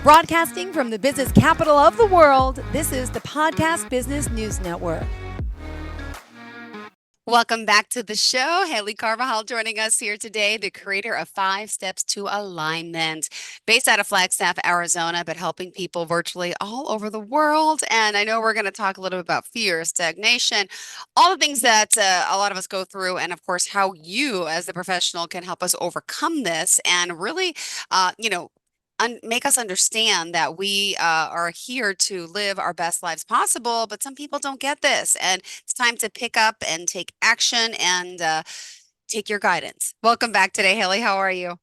Broadcasting from the business capital of the world, this is the Podcast Business News Network. Welcome back to the show. Haley Carvajal joining us here today, the creator of 5 Steps to Alignment, based out of Flagstaff, Arizona, but helping people virtually all over the world. And I know we're going to talk a little bit about fear, stagnation, all the things that a lot of us go through, and of course, how you as the professional can help us overcome this and really, make us understand that we are here to live our best lives possible, but some people don't get this. And it's time to pick up and take action and take your guidance. Welcome back today, Haley. How are you?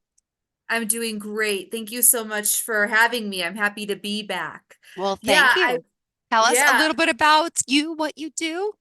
I'm doing great. Thank you so much for having me. I'm happy to be back. Well, thank you. Tell us a little bit about you, what you do.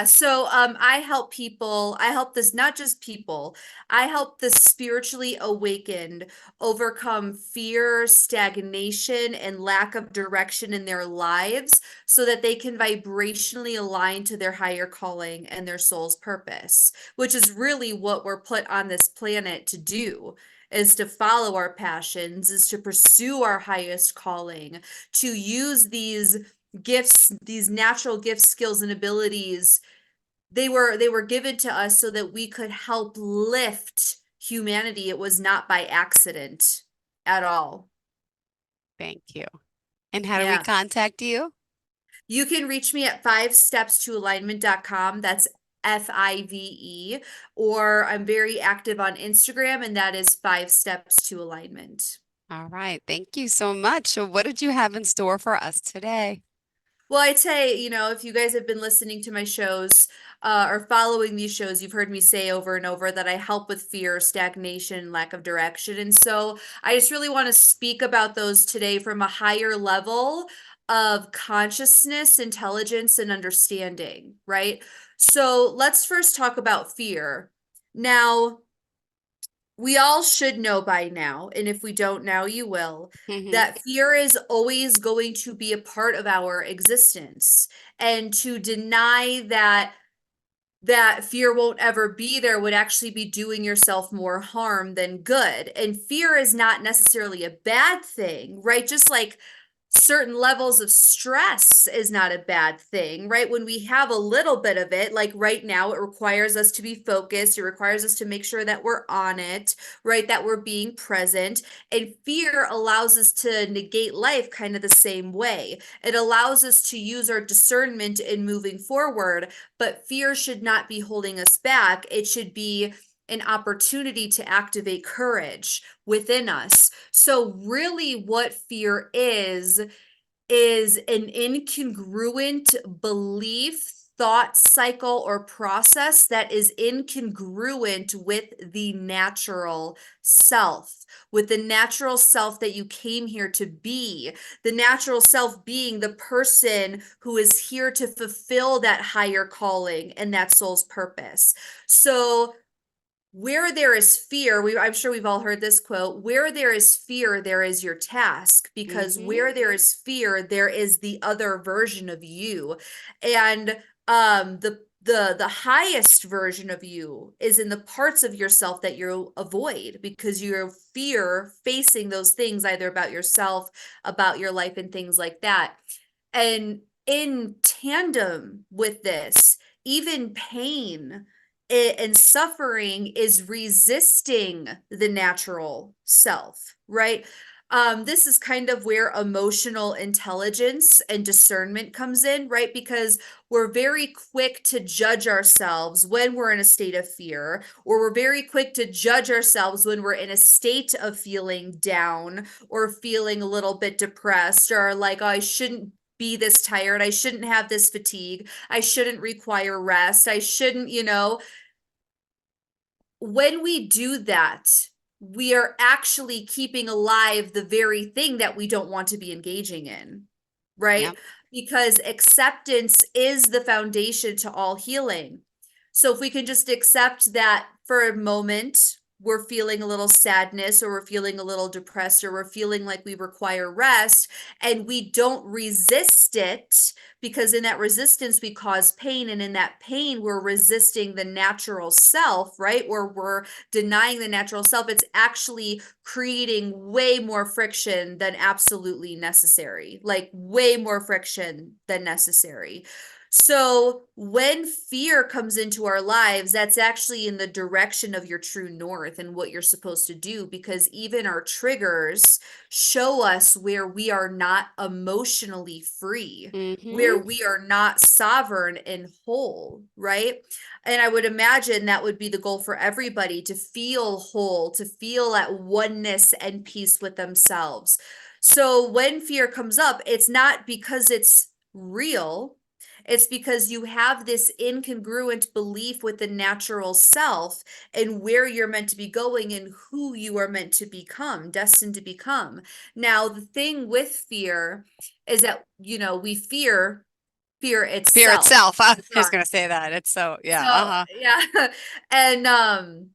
So I help people. I help this, not just people. I help the spiritually awakened overcome fear, stagnation, and lack of direction in their lives so that they can vibrationally align to their higher calling and their soul's purpose, which is really what we're put on this planet to do, is to follow our passions, is to pursue our highest calling, to use these gifts, these natural gifts, skills, and abilities. They were given to us so that we could help lift humanity. It was not by accident at all. Thank you. And how do we contact you? You can reach me at 5stepstoalignment.com. That's FIVE, or I'm very active on Instagram, and that is 5 Steps to Alignment. All right. Thank you so much. So what did you have in store for us today? Well, I'd say, if you guys have been listening to my shows or following these shows, you've heard me say over and over that I help with fear, stagnation, lack of direction. And so I just really want to speak about those today from a higher level of consciousness, intelligence, and understanding, right? So let's first talk about fear. Now, we all should know by now, and if we don't now, you will, that fear is always going to be a part of our existence. And to deny that fear won't ever be there would actually be doing yourself more harm than good. And fear is not necessarily a bad thing, right? Just like certain levels of stress is not a bad thing, right? When we have a little bit of it, like right now, it requires us to be focused. It requires us to make sure that we're on it, right? That we're being present. And fear allows us to negate life kind of the same way. It allows us to use our discernment in moving forward, but fear should not be holding us back. It should be an opportunity to activate courage within us. So really what fear is an incongruent belief, thought cycle, or process that is incongruent with the natural self, with the natural self that you came here to be, the natural self being the person who is here to fulfill that higher calling and that soul's purpose. So where there is fear, I'm sure we've all heard this quote, where there is fear, there is your task, because where there is fear, there is the other version of you. And the highest version of you is in the parts of yourself that you avoid because you fear facing those things, either about yourself, about your life, and things like that. And in tandem with this, even pain and suffering is resisting the natural self, right? This is kind of where emotional intelligence and discernment comes in, right? Because we're very quick to judge ourselves when we're in a state of fear, or we're very quick to judge ourselves when we're in a state of feeling down or feeling a little bit depressed, or like, oh, I shouldn't be this tired. I shouldn't have this fatigue. I shouldn't require rest. I shouldn't, when we do that, we are actually keeping alive the very thing that we don't want to be engaging in, right? Yep. Because acceptance is the foundation to all healing. So if we can just accept that for a moment, we're feeling a little sadness, or we're feeling a little depressed, or we're feeling like we require rest, and we don't resist it, because in that resistance we cause pain, and in that pain we're resisting the natural self, right? Or we're denying the natural self. It's actually creating way more friction than absolutely necessary, like way more friction than necessary. So when fear comes into our lives, that's actually in the direction of your true north and what you're supposed to do, because even our triggers show us where we are not emotionally free, where Mm-hmm. we are not sovereign and whole, right? And I would imagine that would be the goal for everybody, to feel whole, to feel at oneness and peace with themselves. So when fear comes up, it's not because it's real. It's because you have this incongruent belief with the natural self and where you're meant to be going and who you are meant to become, destined to become. Now, the thing with fear is that, we fear Fear itself. itself. I was Right. going to say that. It's so, yeah. So, Uh-huh. yeah. And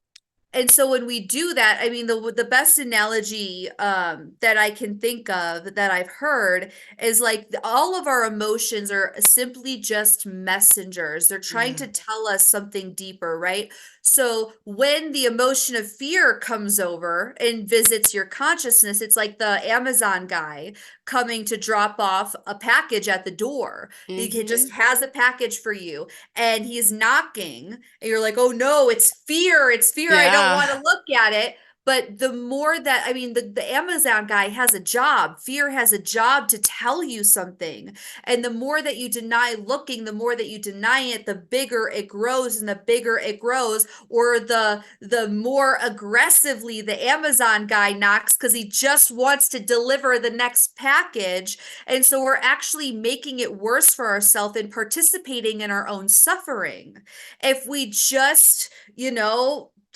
and so when we do that, I mean, the best analogy that I can think of that I've heard is like all of our emotions are simply just messengers. They're trying Yeah. to tell us something deeper, right? So when the emotion of fear comes over and visits your consciousness, it's like the Amazon guy coming to drop off a package at the door. He Mm-hmm. just has a package for you, and he's knocking, and you're like, oh no, it's fear, I don't Yeah. want to look at it. But the more that, I mean, the Amazon guy has a job, fear has a job to tell you something. And the more that you deny looking, the more that you deny it, the bigger it grows, and the bigger it grows, or the more aggressively the Amazon guy knocks, because he just wants to deliver the next package. And so we're actually making it worse for ourselves and participating in our own suffering. If we just,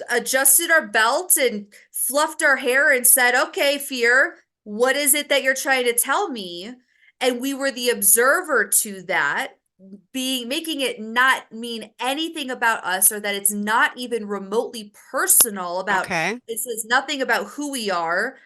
adjusted our belt and fluffed our hair and said, okay, fear, what is it that you're trying to tell me? And we were the observer to that, being making it not mean anything about us, or that it's not even remotely personal about, Okay. it says nothing about who we are.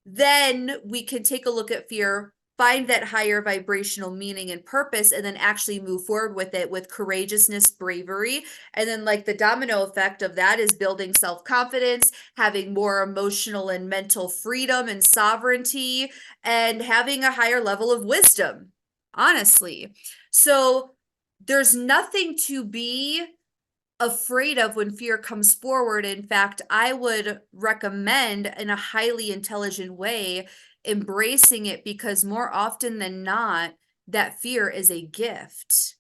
Then we can take a look at fear, find that higher vibrational meaning and purpose, and then actually move forward with it with courageousness, bravery. And then, like, the domino effect of that is building self-confidence, having more emotional and mental freedom and sovereignty, and having a higher level of wisdom, honestly. So there's nothing to be afraid of when fear comes forward. In fact, I would recommend, in a highly intelligent way, embracing it, because more often than not, that fear is a gift.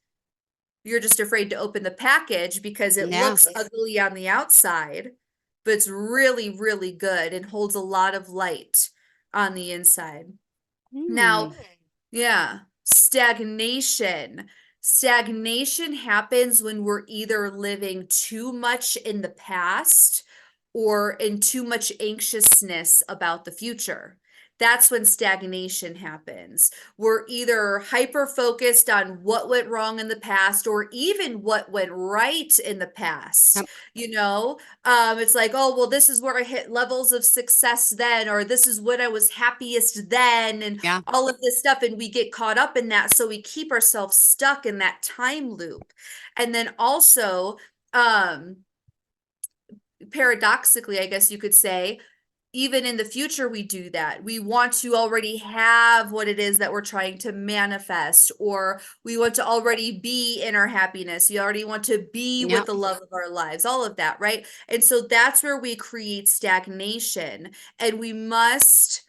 You're just afraid to open the package because it Yeah. looks ugly on the outside, but it's really, really good and holds a lot of light on the inside. Now, Hmm. yeah, stagnation. Stagnation happens when we're either living too much in the past or in too much anxiousness about the future. That's when stagnation happens. We're either hyper focused on what went wrong in the past, or even what went right in the past. Yep. It's like, oh, well, this is where I hit levels of success then, or this is when I was happiest then, and Yeah. all of this stuff. And we get caught up in that. So we keep ourselves stuck in that time loop. And then also, paradoxically, I guess you could say, even in the future, we do that. We want to already have what it is that we're trying to manifest, or we want to already be in our happiness. We already want to be with Yep. the love of our lives, all of that, right? And so that's where we create stagnation. And we must,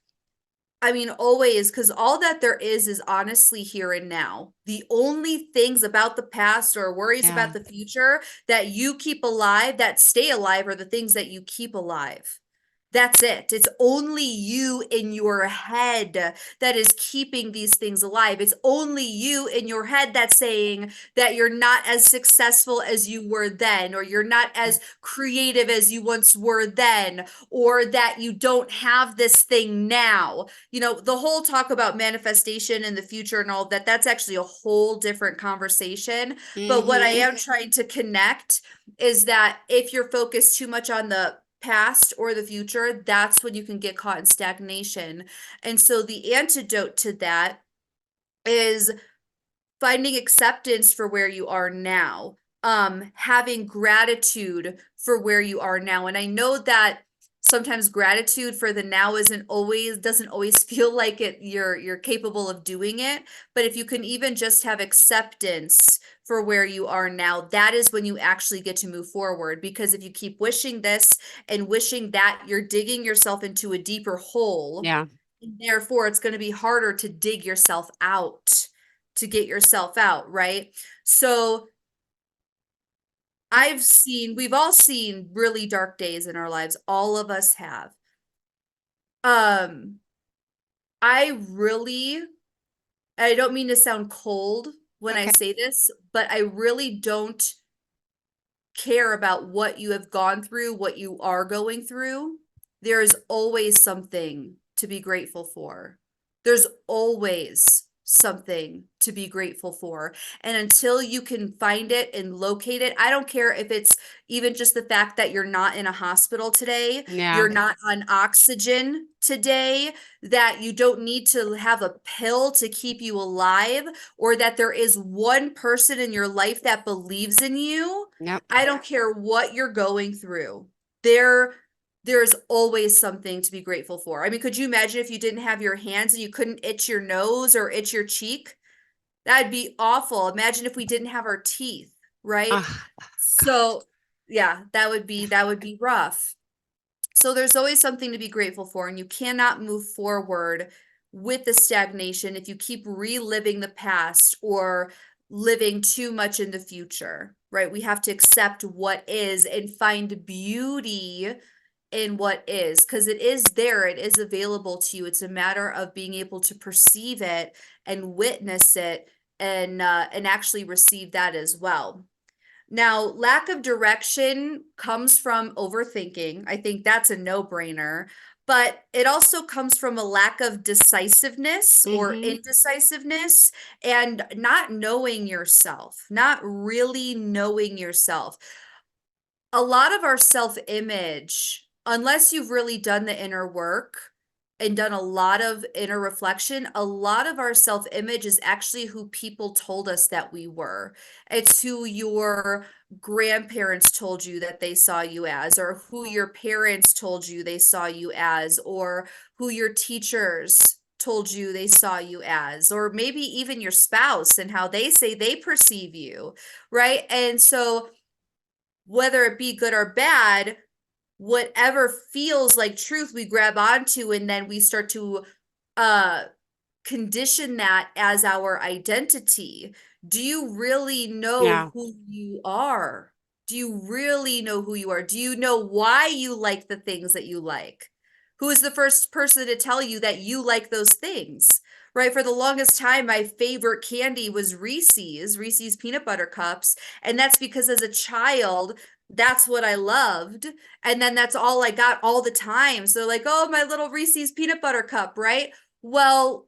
I mean, always, because all that there is honestly here and now. The only things about the past or worries Yeah. about the future that you keep alive, that stay alive, are the things that you keep alive. That's it. It's only you in your head that is keeping these things alive. It's only you in your head that's saying that you're not as successful as you were then, or you're not as creative as you once were then, or that you don't have this thing now. The whole talk about manifestation in the future and all of that, that's actually a whole different conversation. But what I Mm-hmm. am trying to connect is that if you're focused too much on the past or the future, that's when you can get caught in stagnation. And so the antidote to that is finding acceptance for where you are now, having gratitude for where you are now. And I know that sometimes gratitude for the now doesn't always feel like you're capable of doing it. But if you can even just have acceptance for where you are now, that is when you actually get to move forward. Because if you keep wishing this and wishing that, you're digging yourself into a deeper hole. Yeah. Therefore, it's going to be harder to dig yourself out, to get yourself out, right? So we've all seen really dark days in our lives. All of us have. Um, I really, I don't mean to sound cold when I Okay. say this, but I really don't care about what you have gone through, what you are going through. There is always something to be grateful for. There's always something to be grateful for. And until you can find it and locate it, I don't care if it's even just the fact that you're not in a hospital today, Yeah. you're not on oxygen today, that you don't need to have a pill to keep you alive, or that there is one person in your life that believes in you. Yep. I don't care what you're going through. There's always something to be grateful for. I mean, could you imagine if you didn't have your hands and you couldn't itch your nose or itch your cheek? That'd be awful. Imagine if we didn't have our teeth, right? Ah, So, yeah, that would be rough. So there's always something to be grateful for, and you cannot move forward with the stagnation if you keep reliving the past or living too much in the future, right? We have to accept what is and find beauty in what is, because it is there, it is available to you. It's a matter of being able to perceive it and witness it and actually receive that as well. Now, lack of direction comes from overthinking. I think that's a no-brainer, but it also comes from a lack of decisiveness or mm-hmm. indecisiveness and not knowing yourself, not really knowing yourself. A lot of our self-image, unless you've really done the inner work and done a lot of inner reflection, a lot of our self-image is actually who people told us that we were. It's who your grandparents told you that they saw you as, or who your parents told you they saw you as, or who your teachers told you they saw you as, or maybe even your spouse and how they say they perceive you, right? And so whether it be good or bad, whatever feels like truth, we grab onto, and then we start to uh condition that as our identity. Do you really know Yeah. who you are? Do you really know who you are? Do you know why you like the things that you like? Who is the first person to tell you that you like those things? Right? For the longest time, my favorite candy was Reese's peanut butter cups. And that's because as a child, that's what I loved. And then that's all I got all the time. So, like, oh, my little Reese's peanut butter cup, right? Well,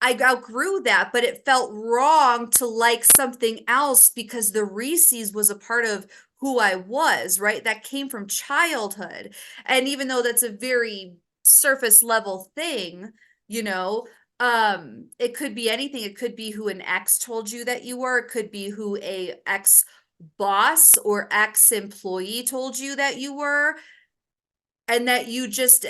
I outgrew that, but it felt wrong to like something else because the Reese's was a part of who I was, right? That came from childhood. And even though that's a very surface level thing, you know, it could be anything. It could be who an ex told you that you were. It could be who a ex boss or ex employee told you that you were, and that you just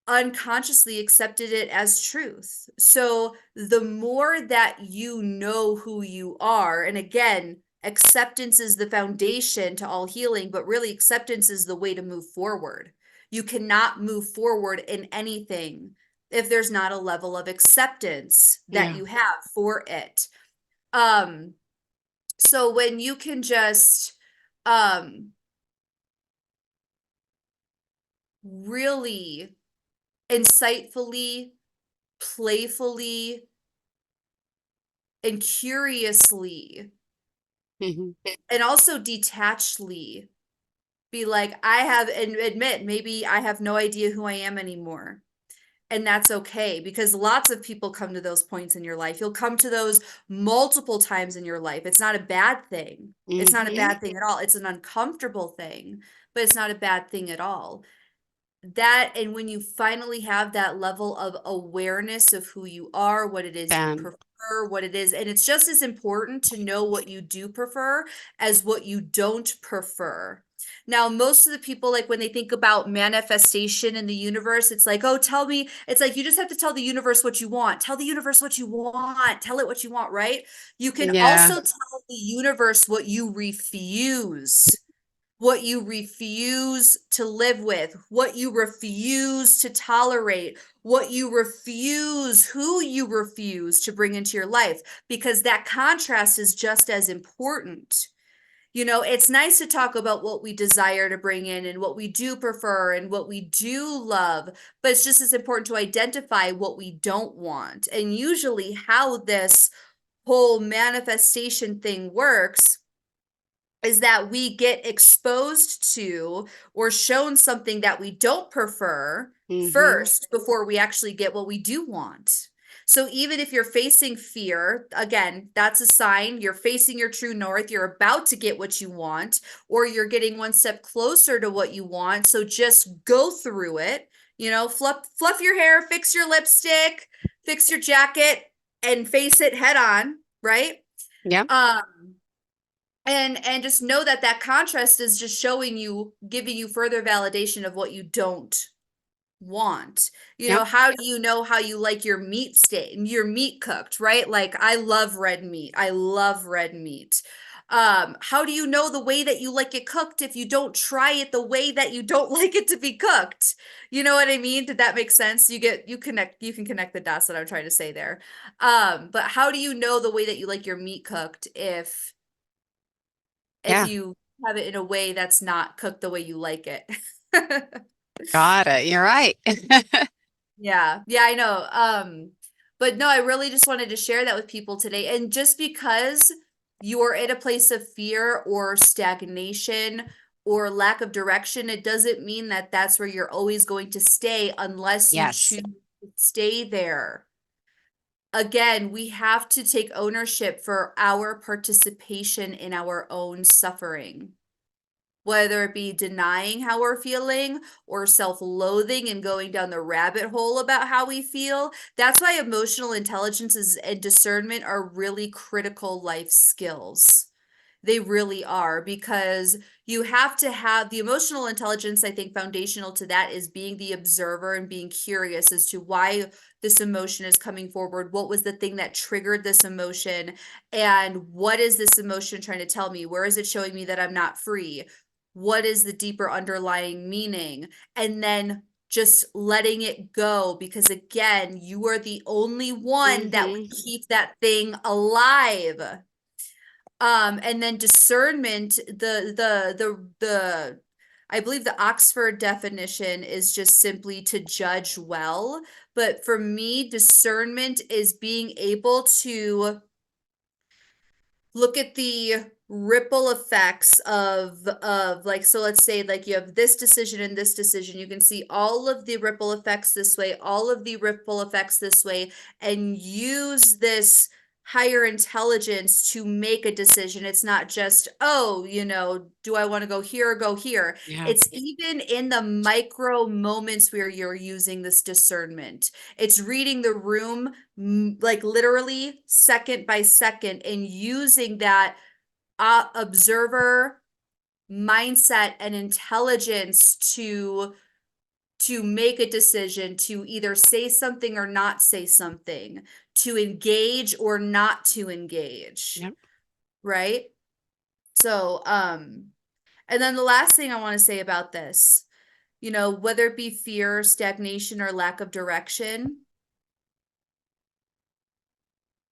unconsciously accepted it as truth. So the more that you know who you are, and again, acceptance is the foundation to all healing, but really acceptance is the way to move forward. You cannot move forward in anything if there's not a level of acceptance that Yeah. you have for it. Um, so when you can just really insightfully, playfully, and curiously, Mm-hmm. and also detachedly be like, I have, and admit, maybe I have no idea who I am anymore. And that's okay, because lots of people come to those points in your life. You'll come to those multiple times in your life. It's not a bad thing. It's not a Mm-hmm. bad thing at all. It's an uncomfortable thing, but it's not a bad thing at all. That, and when you finally have that level of awareness of who you are, what it is you Bam. prefer, what it is, and it's just as important to know what you do prefer as what you don't prefer. Now, most of the people, like when they think about manifestation in the universe, it's like, oh, tell me, it's like you just have to tell the universe what you want. Tell the universe what you want. Tell it what you want, right? You can Yeah. also tell the universe what you refuse, what you refuse to live with, what you refuse to tolerate, what you refuse, who you refuse to bring into your life, because that contrast is just as important. You know, it's nice to talk about what we desire to bring in and what we do prefer and what we do love, but it's just as important to identify what we don't want. And usually, how this whole manifestation thing works is that we get exposed to or shown something that we don't prefer Mm-hmm. first before we actually get what we do want. So even if you're facing fear, again, that's a sign you're facing your true north, you're about to get what you want, or you're getting one step closer to what you want. So just go through it, you know, fluff your hair, fix your lipstick, fix your jacket, and face it head on, right? Yep. Um, and just know that that contrast is just showing you, giving you further validation of what you don't want. You know, Yep. how do you know how you like your meat steak, your meat cooked, right? Like I love red meat. I love red meat. How do you know the way that you like it cooked if you don't try it the way that you don't like it to be cooked? You know what I mean? Did that make sense? You can connect the dots that I'm trying to say there. But how do you know the way that you like your meat cooked if Yeah. you have it in a way that's not cooked the way you like it? Got it. You're right. Yeah, yeah, I know. But no, I really just wanted to share that with people today. And just because you're in a place of fear or stagnation or lack of direction, it doesn't mean that that's where you're always going to stay unless you Yes. choose to stay there. Again, we have to take ownership for our participation in our own suffering, whether it be denying how we're feeling or self-loathing and going down the rabbit hole about how we feel. That's why emotional intelligence and discernment are really critical life skills. They really are, because you have to have the emotional intelligence. I think foundational to that is being the observer and being curious as to why this emotion is coming forward. What was the thing that triggered this emotion? And what is this emotion trying to tell me? Where is it showing me that I'm not free? What is the deeper underlying meaning? And then just letting it go, because again, you are the only one that Mm-hmm. would keep that thing alive. And then discernment, the I believe the Oxford definition is just simply to judge well. But for me, discernment is being able to look at the ripple effects of like, so let's say like you have this decision and this decision, you can see all of the ripple effects this way, all of the ripple effects this way, and use this higher intelligence to make a decision. It's not just, oh, you know, do I want to go here or go here? Yeah. It's even in the micro moments where you're using this discernment. It's reading the room like literally second by second, and using that observer mindset and intelligence to make a decision, to either say something or not say something, to engage or not to engage, Yep. right? So and then the last thing I want to say about this, you know, whether it be fear, stagnation, or lack of direction,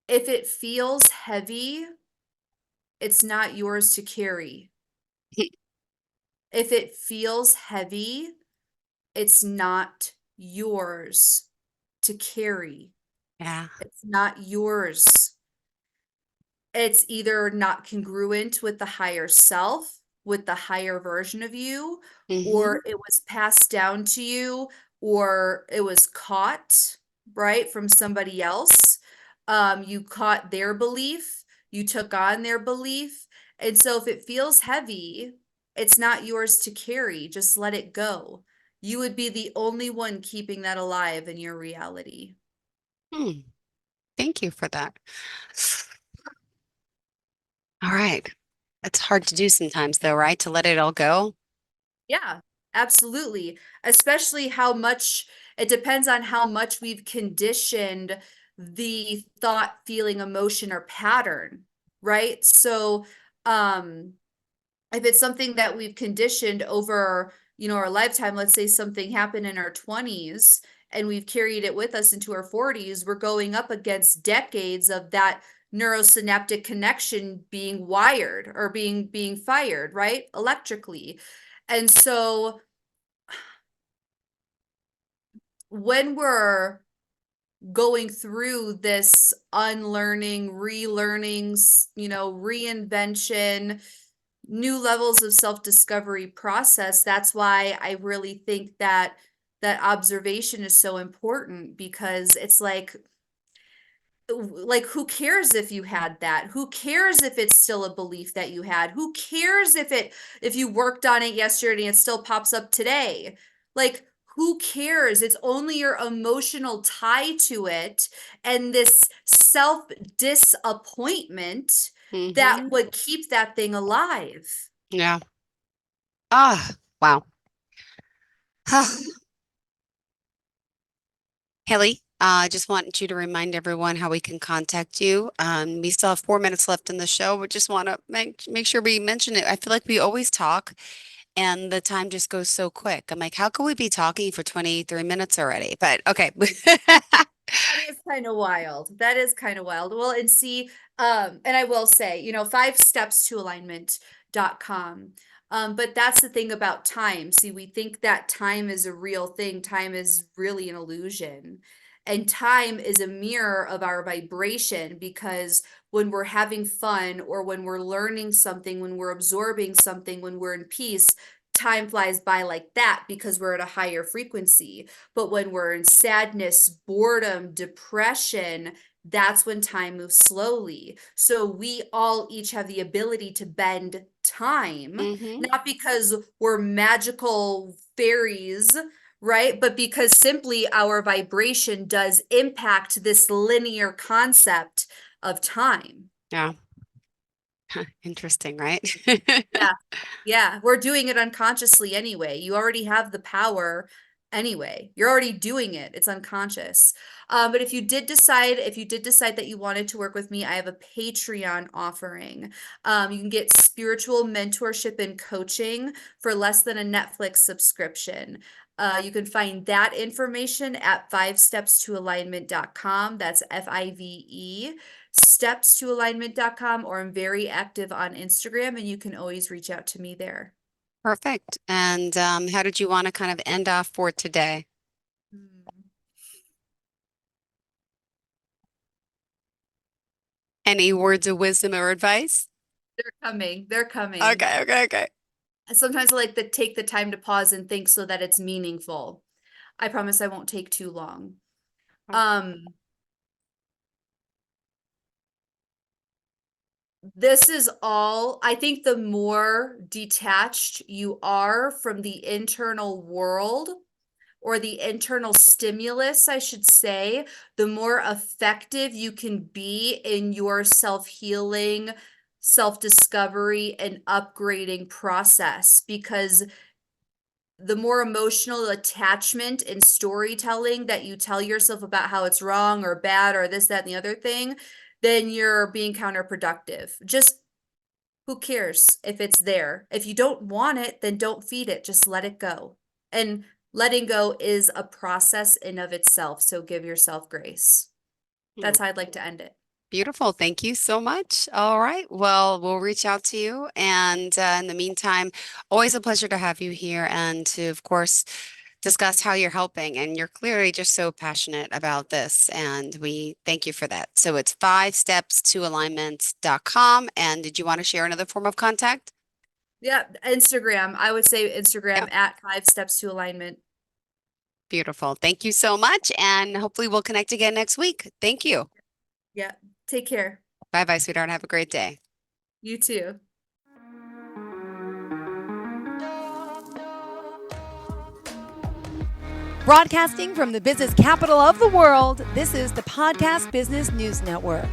if it feels heavy, it's not yours to carry. If it feels heavy, it's not yours to carry. Yeah. It's not yours. It's either not congruent with the higher self, with the higher version of you, Mm-hmm. or it was passed down to you, or it was caught, right, from somebody else. You caught their belief, you took on their belief. And so if it feels heavy, It's not yours to carry. Just let it go. You would be the only one keeping that alive in your reality. Hmm. Thank you for that. All right. It's hard to do sometimes, though, right? To let it all go. Yeah, absolutely. Especially how much it depends on how much we've conditioned the thought, feeling, emotion, or pattern, right? So, um, if it's something that we've conditioned over, our lifetime, let's say something happened in our 20s and we've carried it with us into our 40s, we're going up against decades of that neurosynaptic connection being wired or being fired, right? Electrically. And so when we're going through this unlearning, relearnings, reinvention, new levels of self-discovery process, that's why I really think that that observation is so important, because it's like who cares if you had that? Who cares if it's still a belief that you had? Who cares if you worked on it yesterday and it still pops up today? Like, who cares? It's only your emotional tie to it and this self disappointment that Mm-hmm. would keep that thing alive. Yeah. Ah, wow. Haley, I just want you to remind everyone how we can contact you. We still have 4 minutes left in the show, but just want to make sure we mention it. I feel like we always talk and the time just goes so quick. I'm like, how can we be talking for 23 minutes already? But okay. That is kind of wild. That is kind of wild. Well, and see, and I will say, 5 steps to alignment.com. But that's the thing about time. See, we think that time is a real thing. Time is really an illusion. And time is a mirror of our vibration, because when we're having fun or when we're learning something, when we're absorbing something, when we're in peace, time flies by like that because we're at a higher frequency. But when we're in sadness, boredom, depression, that's when time moves slowly. So we all each have the ability to bend time, hmm not because we're magical fairies, right? But because simply our vibration does impact this linear concept of time. Yeah. Interesting, right? Yeah. Yeah, we're doing it unconsciously anyway. You already have the power anyway. You're already doing it. It's unconscious. But if you did decide that you wanted to work with me, I have a Patreon offering. You can get spiritual mentorship and coaching for less than a Netflix subscription. You can find that information at 5stepstoalignment.com. That's FIVE steps2alignment.com, or I'm very active on Instagram and you can always reach out to me there. Perfect. And how did you want to kind of end off for today? Hmm. Any words of wisdom or advice? They're coming. They're coming. Okay, okay, okay. Sometimes I like to take the time to pause and think so that it's meaningful. I promise I won't take too long. Um, this is all, I think the more detached you are from the internal world, or the internal stimulus, I should say, the more effective you can be in your self-healing, self-discovery, and upgrading process. Because the more emotional attachment and storytelling that you tell yourself about how it's wrong or bad or this, that, and the other thing, then you're being counterproductive. Just who cares if it's there? If you don't want it, then don't feed it. Just let it go. And letting go is a process in of itself. So give yourself grace. Hmm. That's how I'd like to end it. Beautiful. Thank you so much. All right. Well, we'll reach out to you. And in the meantime, always a pleasure to have you here and to, of course, discuss how you're helping. And you're clearly just so passionate about this. And we thank you for that. So it's 5stepstoalignment.com. And did you want to share another form of contact? Yeah, Instagram. I would say Yeah. Instagram at 5 steps to alignment. Beautiful. Thank you so much. And hopefully we'll connect again next week. Thank you. Yeah. Take care. Bye bye, sweetheart. Have a great day. You too. Broadcasting from the business capital of the world, this is the Podcast Business News Network.